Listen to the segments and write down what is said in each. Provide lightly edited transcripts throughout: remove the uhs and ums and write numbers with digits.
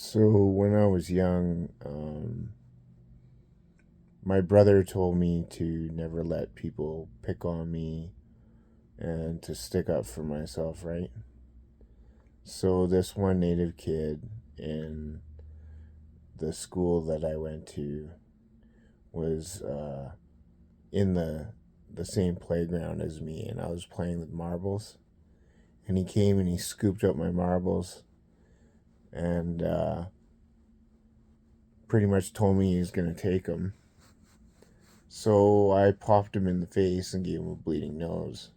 So when I was young, my brother told me to never let people pick on me and to stick up for myself, right? So this one native kid in the school that I went to was in the same playground as me, and I was playing with marbles. And he came and he scooped up my marbles and pretty much told me he was gonna take them. So I popped him in the face and gave him a bleeding nose.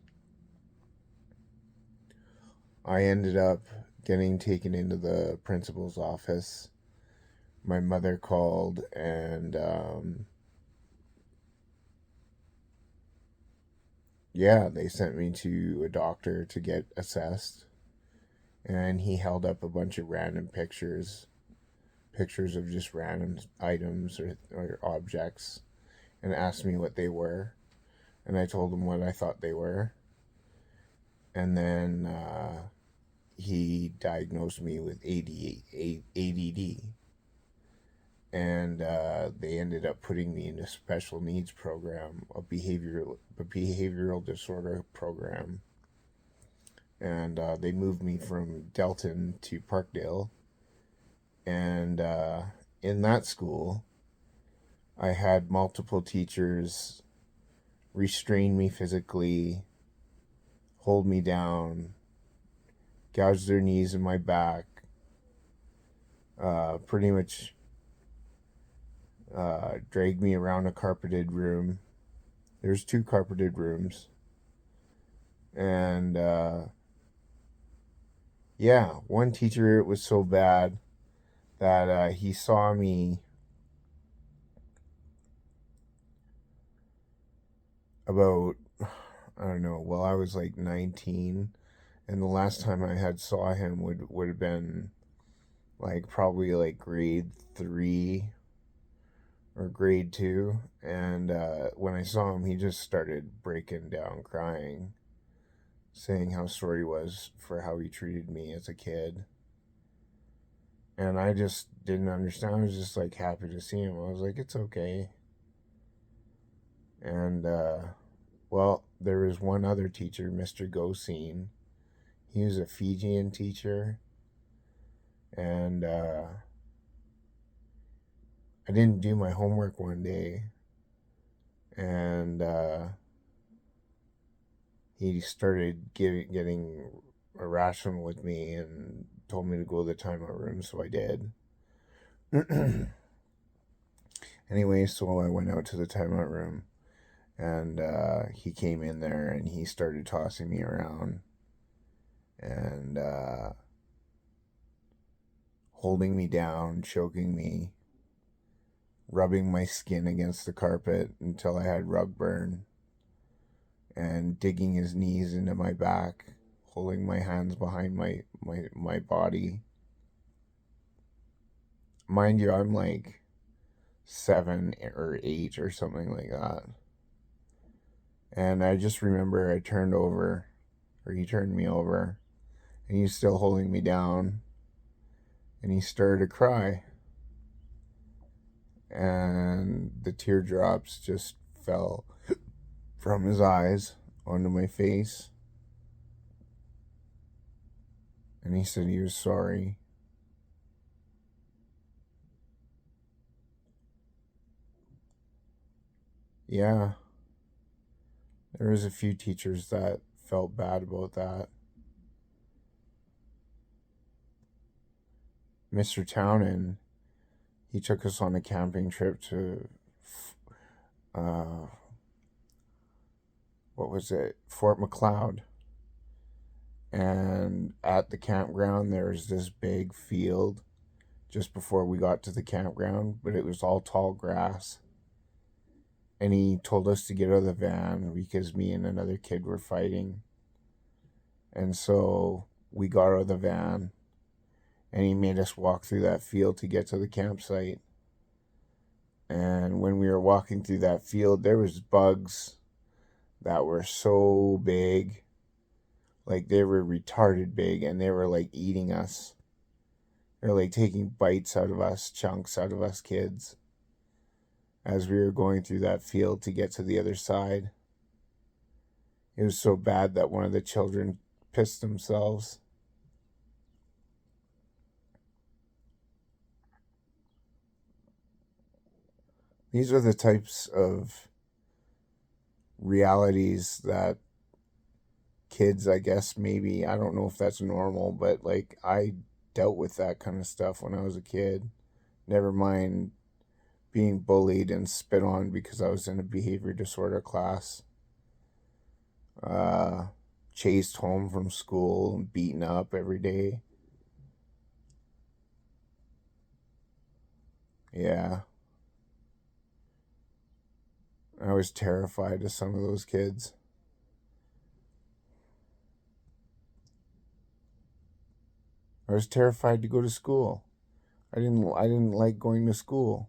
I ended up getting taken into the principal's office. My mother called, and yeah, they sent me to a doctor to get assessed. And he held up a bunch of random pictures of just random items or objects, and asked me what they were. And I told him what I thought they were. And then he diagnosed me with ADD, and they ended up putting me in a special needs program, a behavioral disorder program, and they moved me from Delton to Parkdale, and in that school, I had multiple teachers restrain me physically, hold me down, gouge their knees in my back, pretty much drag me around a carpeted room. There's two carpeted rooms. And yeah, one teacher, it was so bad that he saw me about, I don't know, well, I was like 19. And the last time I had saw him would have been like probably like grade 3 or grade 2. And when I saw him, he just started breaking down crying, saying how sorry he was for how he treated me as a kid. And I just didn't understand. I was just like happy to see him. I was like, it's okay. And well, there was one other teacher, Mr. Gosine. He was a Fijian teacher, and I didn't do my homework one day, and he started getting irrational with me and told me to go to the timeout room, so I did. Anyway, so I went out to the timeout room, and he came in there and he started tossing me around and holding me down, choking me, rubbing my skin against the carpet until I had rug burn, and digging his knees into my back, holding my hands behind my body. Mind you, I'm like 7 or 8 or something like that. And I just remember I turned over, or he turned me over, and he's still holding me down, and he started to cry. And the teardrops just fell from his eyes onto my face. And he said he was sorry. Yeah, there was a few teachers that felt bad about that. Mr. Townend, he took us on a camping trip to, uh, what was it, Fort Macleod. And at the campground, there's this big field just before we got to the campground, but it was all tall grass. And he told us to get out of the van because me and another kid were fighting. And so we got out of the van, and he made us walk through that field to get to the campsite. And when we were walking through that field, there was bugs that were so big, like they were retarded big, and they were like eating us. They're like taking bites out of us, chunks out of us kids as we were going through that field to get to the other side. It was so bad that one of the children pissed themselves. These are the types of realities that kids, I guess, maybe, I don't know if that's normal, but like I dealt with that kind of stuff when I was a kid. Never mind being bullied and spit on because I was in a behavior disorder class. Uh, Chased home from school and beaten up every day. Yeah, I was terrified of some of those kids. I was terrified to go to school. I didn't like going to school.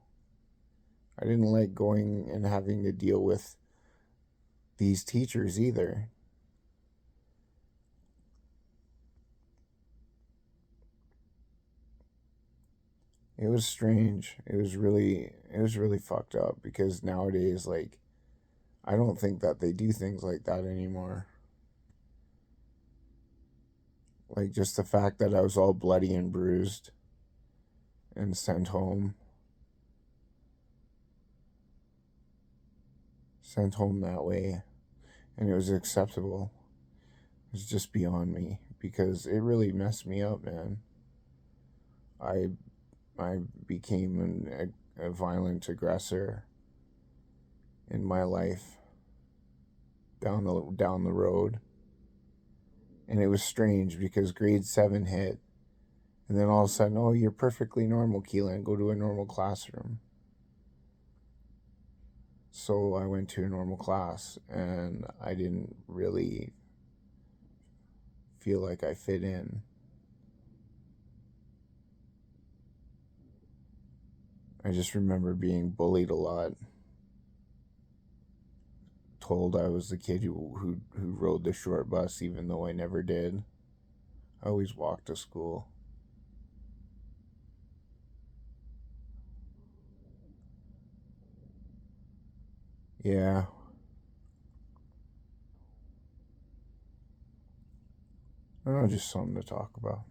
I didn't like going and having to deal with these teachers either. It was strange. It was really fucked up because nowadays, like, I don't think that they do things like that anymore. Like, just the fact that I was all bloody and bruised and sent home that way, and it was acceptable. It's just beyond me because it really messed me up, man. I I became a violent aggressor in my life down the road, and it was strange because grade 7 hit, and then all of a sudden, oh, you're perfectly normal, Keelan. Go to a normal classroom. So I went to a normal class, and I didn't really feel like I fit in. I just remember being bullied a lot, told I was the kid who rode the short bus, even though I never did. I always walked to school. Yeah, just something to talk about.